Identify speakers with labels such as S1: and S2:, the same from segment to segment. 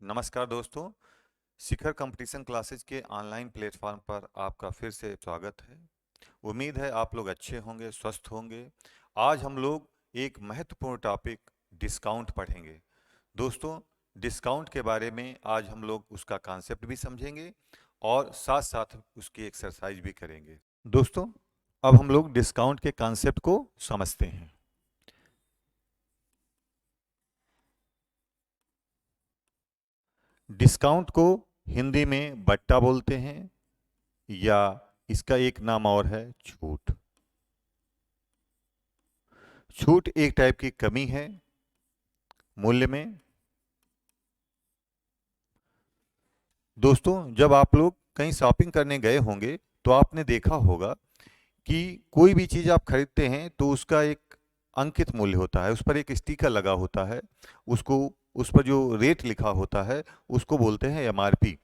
S1: नमस्कार दोस्तों, शिखर competition classes के ऑनलाइन प्लेटफॉर्म पर आपका फिर से स्वागत है। उम्मीद है आप लोग अच्छे होंगे, स्वस्थ होंगे। आज हम लोग एक महत्वपूर्ण टॉपिक डिस्काउंट पढ़ेंगे। दोस्तों, डिस्काउंट के बारे में आज हम लोग उसका कॉन्सेप्ट भी समझेंगे और साथ साथ उसकी एक्सरसाइज भी करेंगे। दोस्तों, अब हम लोग डिस्काउंट के कॉन्सेप्ट को समझते हैं। डिस्काउंट को हिंदी में बट्टा बोलते हैं या इसका एक नाम और है छूट। छूट एक टाइप की कमी है मूल्य में। दोस्तों, जब आप लोग कहीं शॉपिंग करने गए होंगे तो आपने देखा होगा कि कोई भी चीज़ आप खरीदते हैं तो उसका एक अंकित मूल्य होता है, उस पर एक स्टिकर लगा होता है, उसको उस पर जो रेट लिखा होता है उसको बोलते हैं एमआरपी,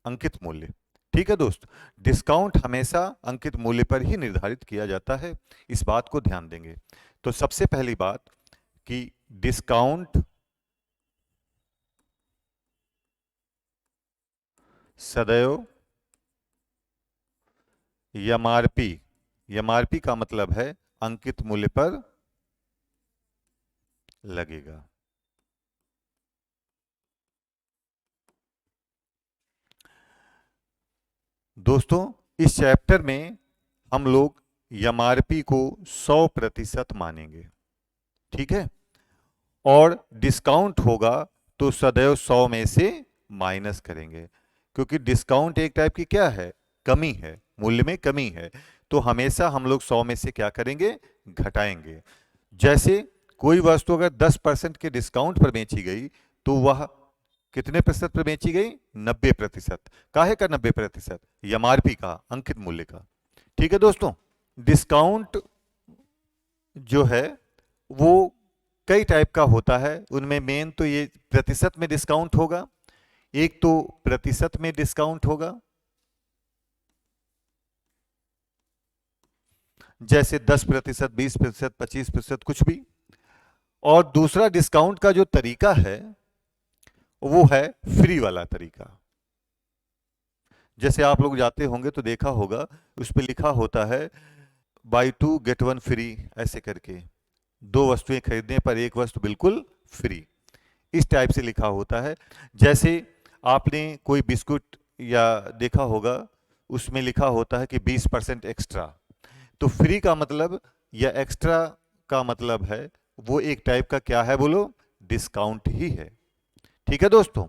S1: अंकित मूल्य। ठीक है दोस्त, डिस्काउंट हमेशा अंकित मूल्य पर ही निर्धारित किया जाता है, इस बात को ध्यान देंगे। तो सबसे पहली बात कि डिस्काउंट सदैव एमआरपी, एमआरपी का मतलब है अंकित मूल्य पर लगेगा। दोस्तों, इस चैप्टर में हम लोग एमआरपी को 100% मानेंगे, ठीक है। और डिस्काउंट होगा तो सदैव 100 में से माइनस करेंगे, क्योंकि डिस्काउंट एक टाइप की क्या है, कमी है, मूल्य में कमी है। तो हमेशा हम लोग 100 में से क्या करेंगे, घटाएंगे। जैसे कोई वस्तु अगर 10% के डिस्काउंट पर बेची गई तो वह कितने प्रतिशत पर बेची गई, 90%। काहे का 90%, एमआरपी का, अंकित मूल्य का। ठीक है दोस्तों, डिस्काउंट जो है वो कई टाइप का होता है। उनमें मेन तो ये प्रतिशत में डिस्काउंट होगा, एक तो प्रतिशत में डिस्काउंट होगा, जैसे 10%, 20%, 25%, कुछ भी। और दूसरा डिस्काउंट का जो तरीका है वो है फ्री वाला तरीका। जैसे आप लोग जाते होंगे तो देखा होगा उस पर लिखा होता है बाई 2 गेट 1 फ्री, ऐसे करके, दो वस्तुएं खरीदने पर एक वस्तु बिल्कुल फ्री, इस टाइप से लिखा होता है। जैसे आपने कोई बिस्कुट या देखा होगा उसमें लिखा होता है कि 20% एक्स्ट्रा, तो फ्री का मतलब या एक्स्ट्रा का मतलब है वो एक टाइप का क्या है, बोलो, डिस्काउंट ही है। ठीक है दोस्तों,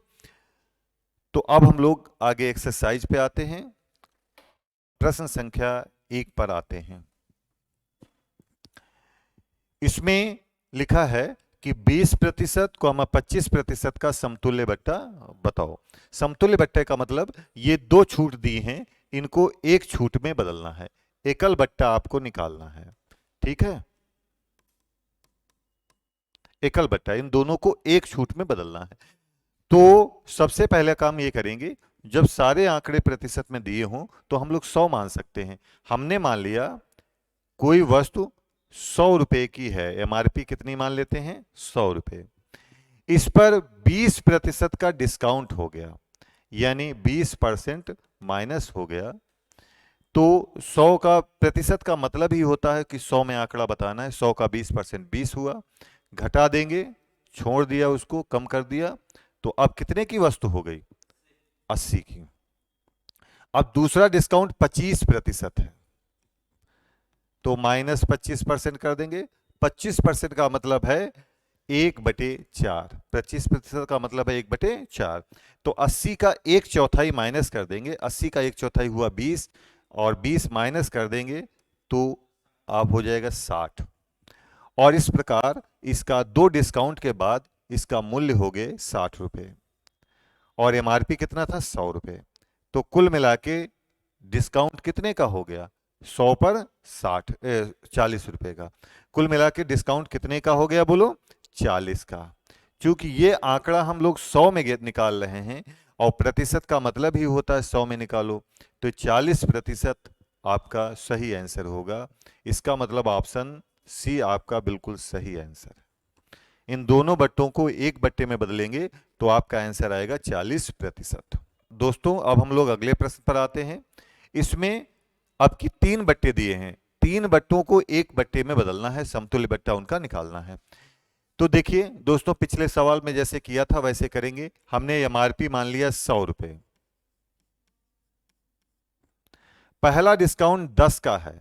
S1: तो अब हम लोग आगे एक्सरसाइज पे आते हैं, प्रश्न संख्या 1 पर आते हैं। इसमें लिखा है कि 20% को 25% का समतुल्य बट्टा बताओ। समतुल्य बट्टे का मतलब ये दो छूट दी हैं, इनको एक छूट में बदलना है, एकल बट्टा आपको निकालना है। ठीक है, एकल बट्टा, इन दोनों को एक छूट में बदलना है। तो सबसे पहले काम ये करेंगे, जब सारे आंकड़े प्रतिशत में दिए हों तो हम लोग 100 मान सकते हैं। हमने मान लिया कोई वस्तु 100 रुपए की है, एमआरपी कितनी मान लेते हैं, 100 रुपए। इस पर 20% का डिस्काउंट हो गया, यानी 20% माइनस हो गया। तो 100 का प्रतिशत का मतलब ही होता है कि 100 में आंकड़ा बताना है। 100 का 20% 20 हुआ, घटा देंगे, छोड़ दिया, उसको कम कर दिया, तो अब कितने की वस्तु हो गई, 80 की। अब दूसरा डिस्काउंट 25% है, तो -25% कर देंगे। 25% का मतलब है 1/4, 25% का मतलब है 1/4। तो 80 का 1/4 माइनस कर देंगे, 80 का 1/4 हुआ 20, और 20 माइनस कर देंगे तो आप हो जाएगा 60। और इस प्रकार इसका दो डिस्काउंट के बाद इसका मूल्य हो गए 60 रुपए, और एमआरपी कितना था, 100 रुपए। तो कुल मिला के डिस्काउंट कितने का हो गया, 100 पर 40 रुपए का। कुल मिला के डिस्काउंट कितने का हो गया, बोलो, 40 का। क्योंकि ये आंकड़ा हम लोग 100 में निकाल रहे हैं और प्रतिशत का मतलब ही होता है 100 में निकालो, तो 40% आपका सही आंसर होगा। इसका मतलब ऑप्शन सी आपका बिल्कुल सही आंसर है। इन दोनों बट्टों को एक बट्टे में बदलेंगे तो आपका आंसर आएगा 40%। दोस्तों अब हम लोग अगले प्रश्न पर आते हैं। इसमें आपकी 3 बट्टे दिए हैं, 3 बट्टों को एक बट्टे में बदलना है, समतुल्य बट्टा उनका निकालना है। तो देखिए दोस्तों, पिछले सवाल में जैसे किया था वैसे करेंगे। हमने एमआरपी मान लिया 100 रुपए, पहला डिस्काउंट 10 का है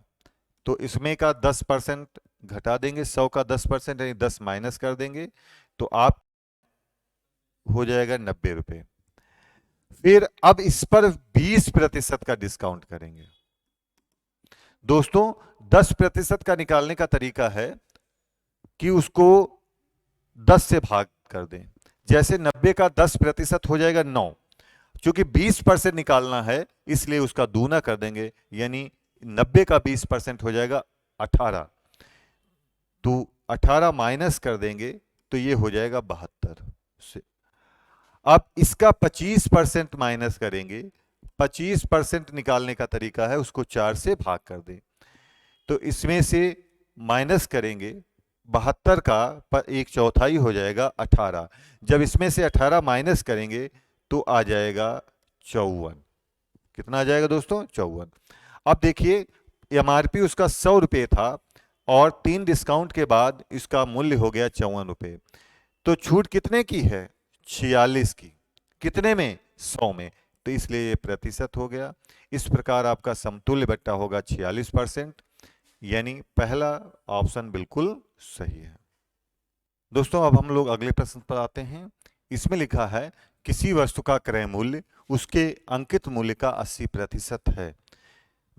S1: तो इसमें का 10% घटा देंगे, 100 का 10% यानी 10 माइनस कर देंगे तो आप हो जाएगा 90 रुपए। फिर अब इस पर 20% का डिस्काउंट करेंगे। दोस्तों 10% का निकालने का तरीका है कि उसको 10 से भाग कर दें। जैसे 90 का 10% हो जाएगा 9, चूंकि 20% निकालना है इसलिए उसका दूना कर देंगे, यानी 90 का 20% हो जाएगा 18, तो 18 माइनस कर देंगे तो ये हो जाएगा 72 से। अब इसका 25% माइनस करेंगे, 25% निकालने का तरीका है उसको 4 से भाग कर दें, तो इसमें से माइनस करेंगे 72 का पर 1/4 हो जाएगा 18, जब इसमें से 18 माइनस करेंगे तो आ जाएगा 54। कितना आ जाएगा दोस्तों? 54। अब देखिए एमआरपी उसका 100 रुपये था और 3 डिस्काउंट के बाद इसका मूल्य हो गया 54 रुपये, तो छूट कितने की है? 46 की। कितने में? 100 में, तो इसलिए ये प्रतिशत हो गया। इस प्रकार आपका समतुल्य बट्टा होगा 46%, यानी पहला ऑप्शन बिल्कुल सही है। दोस्तों अब हम लोग अगले प्रश्न पर आते हैं। इसमें लिखा है किसी वस्तु का क्रय मूल्य उसके अंकित मूल्य का 80% है,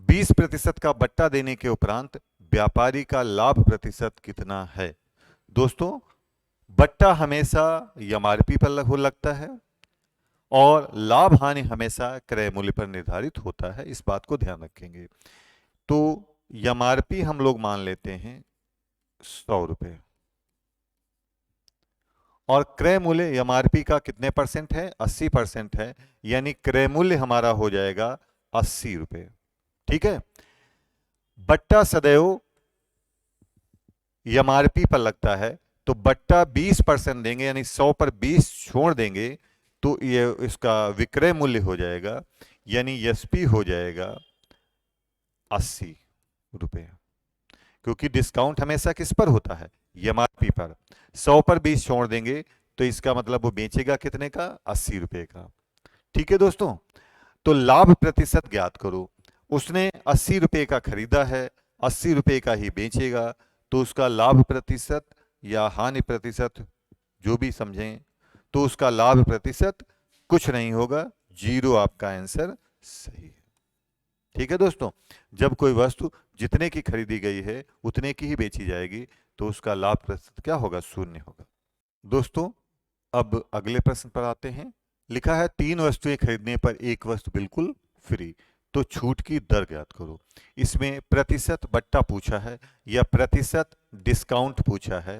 S1: 20% का बट्टा देने के उपरांत व्यापारी का लाभ प्रतिशत कितना है? दोस्तों बट्टा हमेशा एमआरपी पर हो लगता है और लाभ हानि हमेशा क्रय मूल्य पर निर्धारित होता है, इस बात को ध्यान रखेंगे। तो एमआरपी हम लोग मान लेते हैं 100 रुपए और क्रय मूल्य एमआरपी का कितने परसेंट है? 80% है, यानी क्रय मूल्य हमारा हो जाएगा 80 रुपए। ठीक है, बट्टा सदैव एमआरपी पर लगता है तो बट्टा 20% देंगे, यानी 100 पर 20 छोड़ देंगे तो ये इसका विक्रय मूल्य हो जाएगा, यानी एसपी हो जाएगा 80 रुपए, क्योंकि डिस्काउंट हमेशा किस पर होता है? एमआरपी पर। 100 पर 20 छोड़ देंगे तो इसका मतलब वो बेचेगा कितने का? 80 रुपए का। ठीक है दोस्तों, तो लाभ प्रतिशत ज्ञात करो। उसने 80 रुपए का खरीदा है, 80 रुपए का ही बेचेगा, तो उसका लाभ प्रतिशत या हानि प्रतिशत जो भी समझें, तो उसका लाभ प्रतिशत कुछ नहीं होगा, 0 आपका आंसर सही है। ठीक है दोस्तों, जब कोई वस्तु जितने की खरीदी गई है उतने की ही बेची जाएगी तो उसका लाभ प्रतिशत क्या होगा? 0 होगा। दोस्तों अब अगले प्रश्न पर आते हैं। लिखा है 3 वस्तुएं खरीदने पर एक वस्तु बिल्कुल फ्री, तो छूट की दर ज्ञात करो। इसमें प्रतिशत बट्टा पूछा है या प्रतिशत डिस्काउंट पूछा है,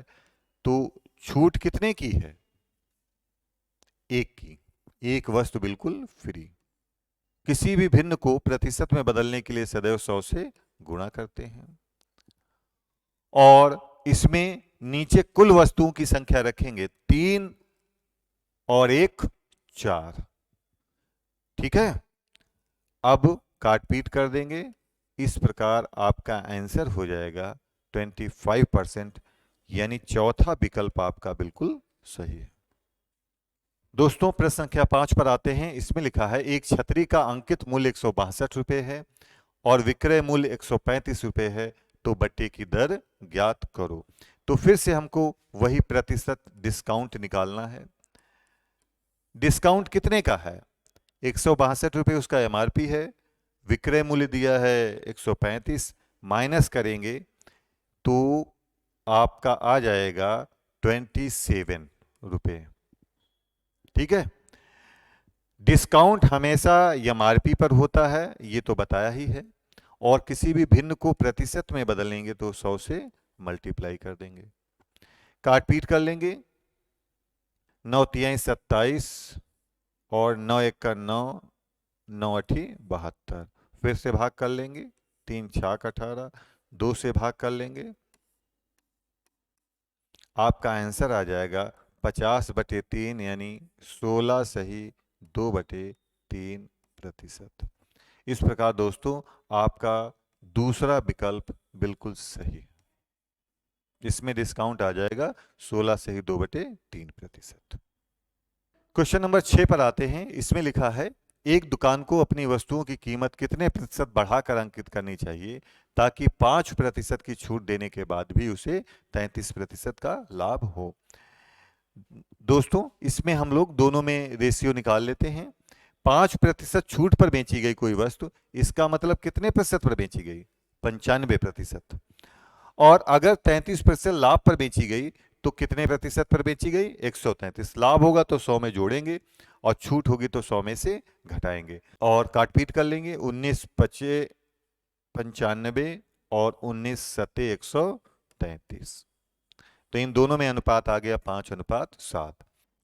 S1: तो छूट कितने की है? 1 की, एक वस्तु बिल्कुल फ्री। किसी भी भिन्न को प्रतिशत में बदलने के लिए सदैव 100 से गुणा करते हैं और इसमें नीचे कुल वस्तुओं की संख्या रखेंगे, 3 और 1 4। ठीक है, अब काट पीट कर देंगे, इस प्रकार आपका आंसर हो जाएगा 25%, यानी चौथा विकल्प आपका बिल्कुल सही है। दोस्तों प्रश्न संख्या 5 पर आते हैं। इसमें लिखा है एक छतरी का अंकित मूल्य 162 रुपए है और विक्रय मूल्य 135 रुपए है, तो बट्टे की दर ज्ञात करो। तो फिर से हमको वही प्रतिशत डिस्काउंट निकालना है। डिस्काउंट कितने का है? 162 रुपए उसका एमआरपी है, विक्रय मूल्य दिया है 135, माइनस करेंगे तो आपका आ जाएगा 27 रुपए। ठीक है, डिस्काउंट हमेशा एमआरपी पर होता है, ये तो बताया ही है, और किसी भी भिन्न को प्रतिशत में बदलेंगे तो 100 से मल्टीप्लाई कर देंगे, काट पीट कर लेंगे। 9 तियाई 27 और 9 एक का 9, 9 अठी 72, फिर से भाग कर लेंगे, 3 छाक 18, 2 से भाग कर लेंगे, आपका आंसर आ जाएगा 50/3 यानी 16 सही 2/3%। इस प्रकार दोस्तों आपका दूसरा विकल्प बिल्कुल सही है। इसमें डिस्काउंट आ जाएगा 16 सही 2/3%। क्वेश्चन नंबर 6 पर आते हैं। इसमें लिखा है एक दुकान को अपनी वस्तुओं की कीमत कितने प्रतिशत बढ़ाकर अंकित करनी चाहिए ताकि 5% की छूट देने के बाद भी उसे 33% का लाभ हो। दोस्तों इसमें हम लोग दोनों में रेशियो निकाल लेते हैं। 5% छूट पर बेची गई कोई वस्तु, इसका मतलब कितने प्रतिशत पर बेची गई? 95%। और अगर 33% लाभ पर बेची गई तो कितने प्रतिशत पर बेची गई? 133। लाभ होगा तो 100 में जोड़ेंगे और छूट होगी तो 100 में से घटाएंगे और काटपीट कर लेंगे। 19 पचे 95 और 19 सत्ते 133। तो इन दोनों में अनुपात आ गया 5:7।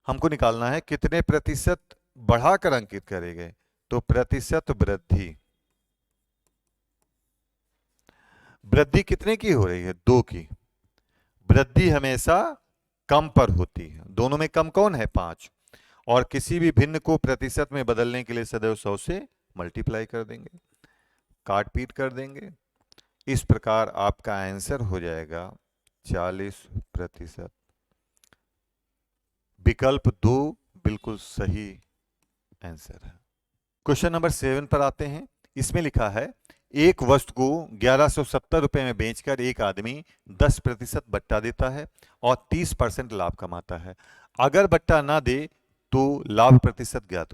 S1: हमको निकालना है कितने प्रतिशत बढ़ाकर अंकित करे गए। तो प्रतिशत वृद्धि, वृद्धि कितने की हो रही है? 2 की। वृद्धि हमेशा कम पर होती है। दोनों में कम कौन है? 5। और किसी भी भिन्न को प्रतिशत में बदलने के लिए सदैव 100 से मल्टीप्लाई कर देंगे, काट-पीट कर देंगे। इस प्रकार आपका आंसर हो जाएगा 40%। विकल्प 2 बिल्कुल सही आंसर है। क्वेश्चन नंबर 7 पर आते हैं। इसमें लिखा है एक वस्तु को 1170 रुपए में बेचकर एक आदमी 10% बट्टा देता है और 30% लाभ कमाता है। अगर बट्टा ना दे तो लाभ प्रतिशत ज्ञात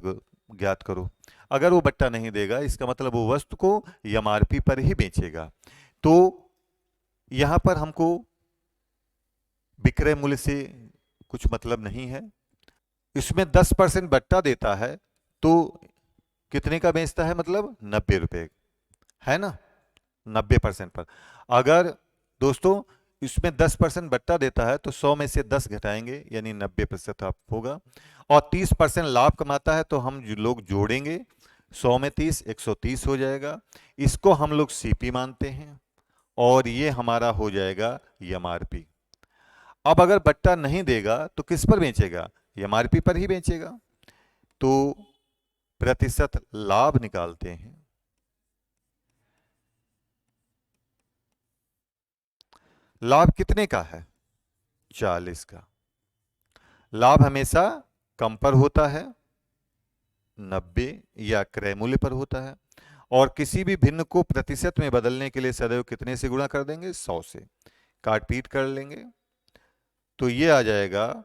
S1: करो। अगर वो बट्टा नहीं देगा इसका मतलब वो वस्तु को एमआरपी पर ही बेचेगा। तो यहां पर हमको विक्रय मूल्य से कुछ मतलब नहीं है। इसमें 10% बट्टा देता है तो कितने का बेचता है? मतलब 90 रुपए, है ना? 90% पर। अगर दोस्तों इसमें 10% बट्टा देता है तो 100 में से 10 घटाएंगे यानी 90% आप होगा। और 30% लाभ कमाता है तो हम लोग जोड़ेंगे 100 में 30, 130 हो जाएगा। इसको हम लोग सीपी मानते हैं और ये हमारा हो जाएगा एमआरपी। अब अगर बट्टा नहीं देगा तो किस पर बेचेगा? एमआरपी पर ही बेचेगा। तो प्रतिशत लाभ निकालते हैं। लाभ कितने का है? 40 का। लाभ हमेशा कम पर होता है, 90 या क्रय मूल्य पर होता है। और किसी भी भिन्न को प्रतिशत में बदलने के लिए सदैव कितने से गुणा कर देंगे? 100 से। काट पीट कर लेंगे तो ये आ जाएगा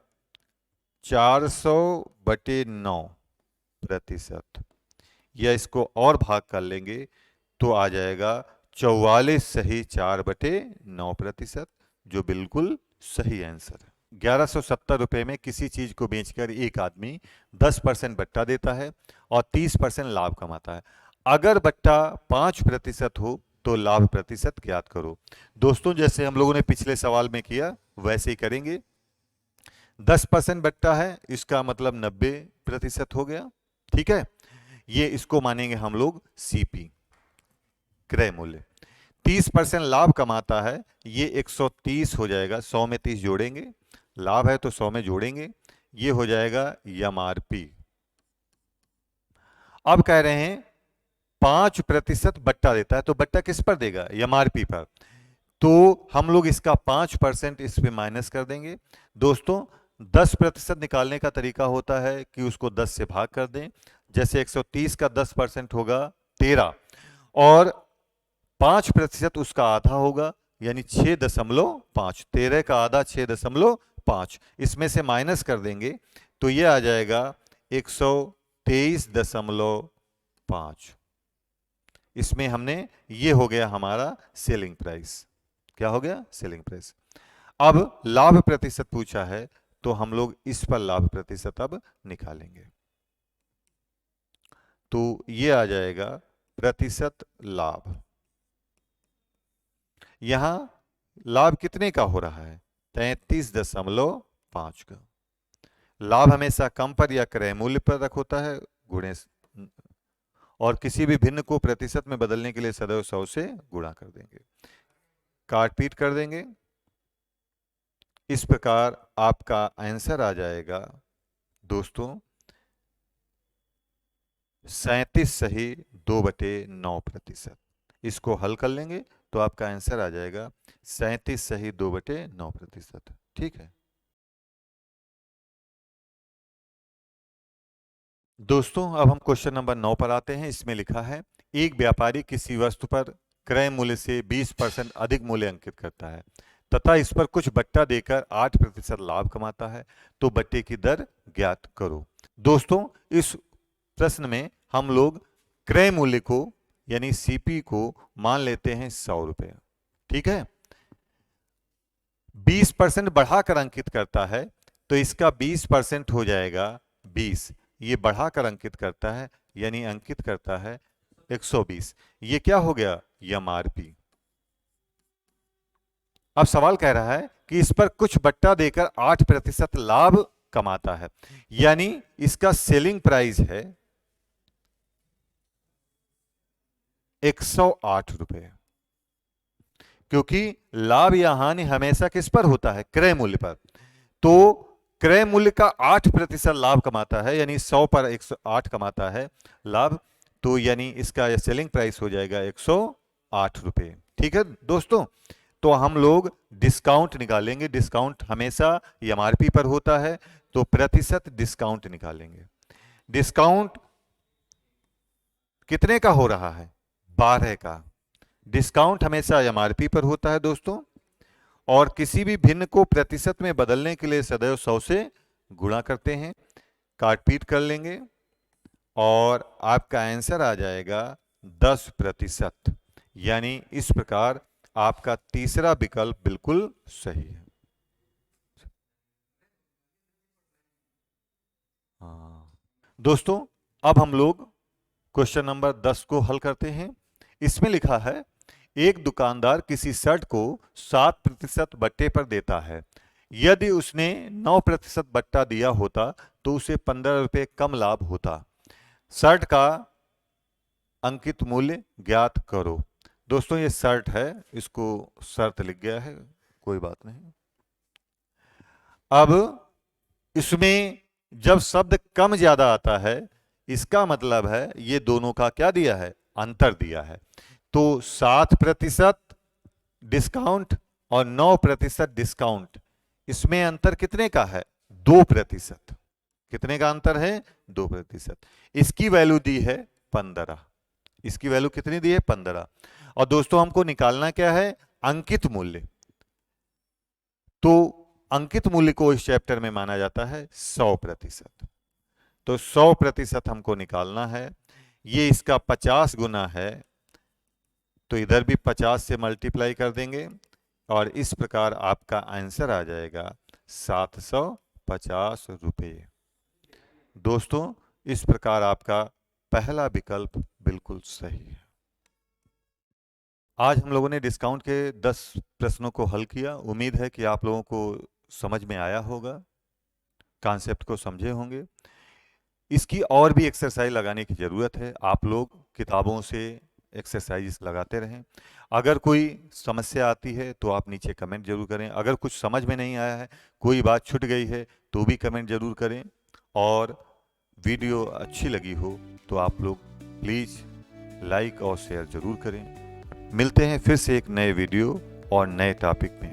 S1: 400/9%। या इसको और भाग कर लेंगे तो आ जाएगा 44 सही 4/9%, जो बिल्कुल सही आंसर है। 1170 रुपए में किसी चीज को बेचकर एक आदमी 10% बट्टा देता है और 30% लाभ कमाता है। अगर बट्टा 5% हो तो लाभ प्रतिशत ज्ञात करो। दोस्तों जैसे हम लोगों ने पिछले सवाल में किया वैसे ही करेंगे। 10% बट्टा है इसका मतलब 90% हो गया। ठीक है, ये इसको मानेंगे हम लोग सीपी, क्रय मूल्य। 30% लाभ कमाता है, ये 130 हो जाएगा। 100 में 30 जोड़ेंगे, लाभ है तो 100 में जोड़ेंगे, ये हो जाएगा एमआरपी। अब कह रहे हैं 5% बट्टा देता है तो बट्टा किस पर देगा? एमआरपी पर। तो हम लोग इसका 5% इस पे माइनस कर देंगे। दोस्तों 10% निकालने का तरीका होता है कि उसको 10 से भाग कर दें। जैसे 130 का 10% होगा 13 और 5% उसका आधा होगा यानी 6.5। 13 का आधा 6.5, इसमें से माइनस कर देंगे तो ये आ जाएगा 123.5। इसमें हमने, ये हो गया हमारा सेलिंग प्राइस। क्या हो गया? Selling price. अब लाभ प्रतिशत पूछा है तो हम लोग इस पर लाभ प्रतिशत अब निकालेंगे। तो ये आ जाएगा प्रतिशत लाभ। यहां लाभ कितने का हो रहा है? 33.5 का। लाभ हमेशा कम पर या क्रय मूल्य पर रख होता है गुणे, और किसी भी भिन्न को प्रतिशत में बदलने के लिए सदैव 100 से गुणा कर देंगे, काट पीट कर देंगे इस प्रकार आपका आंसर आ जाएगा दोस्तों 37 सही 2/9%। इसको हल कर लेंगे तो आपका आंसर आ जाएगा 37 सही 2/9%। ठीक है दोस्तों, अब हम क्वेश्चन नंबर 9 पर आते हैं। इसमें लिखा है एक व्यापारी किसी वस्तु पर क्रय मूल्य से 20% अधिक मूल्य अंकित करता है तथा इस पर कुछ बट्टा देकर 8% लाभ कमाता है, तो बट्टे की दर ज्ञात करो। दोस्तों, इस प्रश्न में हम लोग क्रय मूल्य को यानी सीपी को मान लेते हैं 100 रुपए। ठीक है, 20% बढ़ाकर अंकित करता है तो इसका 20% हो जाएगा 20। ये बढ़ाकर अंकित करता है यानी अंकित करता है 120। ये क्या हो गया? एमआरपी। अब सवाल कह रहा है कि इस पर कुछ बट्टा देकर 8% लाभ कमाता है, यानी इसका सेलिंग प्राइस है 108 रुपए। क्योंकि लाभ या हानि हमेशा किस पर होता है? क्रय मूल्य पर। तो क्रय मूल्य का 8% लाभ कमाता है, यानी 100 पर 108 कमाता है लाभ, तो यानी इसका सेलिंग प्राइस हो जाएगा 108 रुपए। ठीक है दोस्तों, तो हम लोग डिस्काउंट निकालेंगे। डिस्काउंट हमेशा एमआरपी पर होता है, तो प्रतिशत डिस्काउंट निकालेंगे। डिस्काउंट कितने का हो रहा है? 12 का। डिस्काउंट हमेशा एमआरपी पर होता है दोस्तों, और किसी भी भिन्न को प्रतिशत में बदलने के लिए सदैव 100 से गुणा करते हैं। काट पीट कर लेंगे और आपका आंसर आ जाएगा 10%। यानी इस प्रकार आपका तीसरा विकल्प बिल्कुल सही है। हाँ दोस्तों, अब हम लोग क्वेश्चन नंबर 10 को हल करते हैं। इसमें लिखा है एक दुकानदार किसी शर्ट को 7% बट्टे पर देता है। यदि उसने 9% बट्टा दिया होता तो उसे 15 रुपए कम लाभ होता। शर्ट का अंकित मूल्य ज्ञात करो। दोस्तों, ये शर्ट है, इसको शर्त लिख गया है, कोई बात नहीं। अब इसमें जब शब्द कम ज्यादा आता है, इसका मतलब है ये दोनों का क्या दिया है? अंतर दिया है। तो 7% डिस्काउंट और 9% डिस्काउंट, इसमें अंतर कितने का है? 2%। कितने का अंतर है? 2%। इसकी वैल्यू दी है 15। इसकी वैल्यू कितनी दी है? 15। और दोस्तों, हमको निकालना क्या है? अंकित मूल्य। तो अंकित मूल्य को इस चैप्टर में माना जाता है 100%। तो 100% हमको निकालना है। ये इसका 50 गुना है, तो इधर भी 50 से मल्टीप्लाई कर देंगे और इस प्रकार आपका आंसर आ जाएगा 750 रुपये। दोस्तों, इस प्रकार आपका पहला विकल्प बिल्कुल सही है। आज हम लोगों ने डिस्काउंट के 10 प्रश्नों को हल किया। उम्मीद है कि आप लोगों को समझ में आया होगा, कॉन्सेप्ट को समझे होंगे। इसकी और भी एक्सरसाइज लगाने की ज़रूरत है। आप लोग किताबों से एक्सरसाइज लगाते रहें। अगर कोई समस्या आती है तो आप नीचे कमेंट जरूर करें। अगर कुछ समझ में नहीं आया है, कोई बात छूट गई है, तो भी कमेंट जरूर करें। और वीडियो अच्छी लगी हो तो आप लोग प्लीज़ लाइक और शेयर जरूर करें। मिलते हैं फिर से एक नए वीडियो और नए टॉपिक में।